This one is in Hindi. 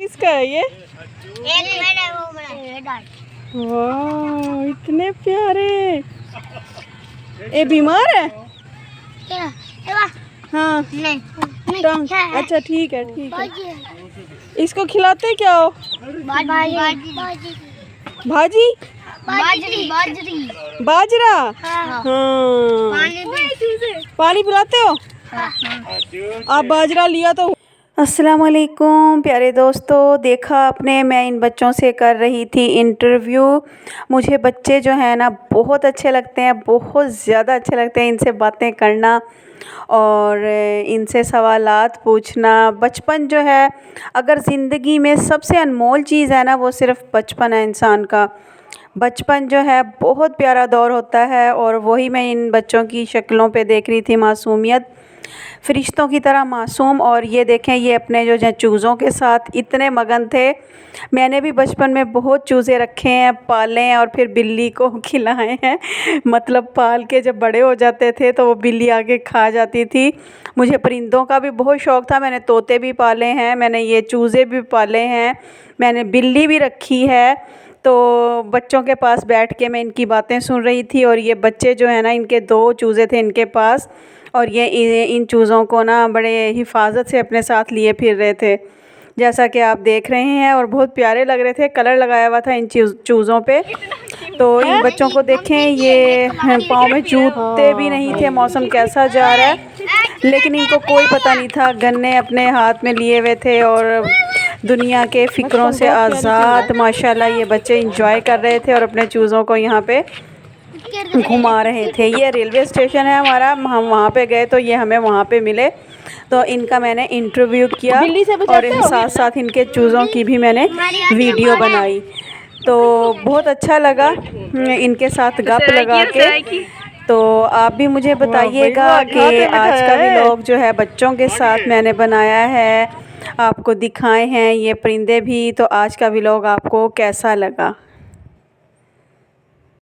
किसका है ये? एक मेरा वो बड़ा। वाह इतने प्यारे। ये बीमार है? क्या? हाँ नहीं टंग। अच्छा ठीक है ठीक है। इसको खिलाते क्या हो? भाजी बाजरा। हाँ पानी पिलाते हो आप? बाजरा लिया तो। अस्सलाम वालेकुम प्यारे दोस्तों, देखा आपने मैं इन बच्चों से कर रही थी इंटरव्यू। मुझे बच्चे जो हैं ना बहुत अच्छे लगते हैं, बहुत ज़्यादा अच्छे लगते हैं इनसे बातें करना और इनसे सवालात पूछना। बचपन जो है अगर ज़िंदगी में सबसे अनमोल चीज़ है ना वो सिर्फ़ बचपन है इंसान का। बचपन जो है बहुत प्यारा दौर होता है और वही मैं इन बच्चों की शक्लों पे देख रही थी, मासूमियत, फ़रिश्तों की तरह मासूम। और ये देखें ये अपने जो है चूज़ों के साथ इतने मगन थे। मैंने भी बचपन में बहुत चूज़े रखे हैं, पाले हैं और फिर बिल्ली को खिलाए हैं। मतलब पाल के जब बड़े हो जाते थे तो वो बिल्ली आके खा जाती थी। मुझे परिंदों का भी बहुत शौक़ था, मैंने तोते भी पाले हैं, मैंने ये चूज़े भी पाले हैं, मैंने बिल्ली भी रखी है। तो बच्चों के पास बैठ के मैं इनकी बातें सुन रही थी और ये बच्चे जो है ना इनके 2 चूज़े थे इनके पास और ये इन चूज़ों को ना बड़े हिफाजत से अपने साथ लिए फिर रहे थे, जैसा कि आप देख रहे हैं। और बहुत प्यारे लग रहे थे, कलर लगाया हुआ था इन चूज़ों पे। तो इन बच्चों को देखें ये पाँव में जूते भी नहीं थे, मौसम कैसा जा रहा है, लेकिन इनको कोई पता नहीं था। गन्ने अपने हाथ में लिए हुए थे और दुनिया के फ़िक्रों से आज़ाद माशाल्लाह ये बच्चे इंजॉय कर रहे थे और अपने चूज़ों को यहाँ पे घुमा रहे थे। ये रेलवे स्टेशन है हमारा, हम वहाँ पे गए तो ये हमें वहाँ पे मिले, तो इनका मैंने इंटरव्यू किया और साथ साथ इनके चूज़ों की भी मैंने वीडियो बनाई। तो बहुत अच्छा लगा इनके साथ गप लगा के। तो आप भी मुझे बताइएगा कि आज का व्लॉग जो है बच्चों के साथ मैंने बनाया है, आपको दिखाए हैं ये परिंदे भी, तो आज का व्लॉग आपको कैसा लगा।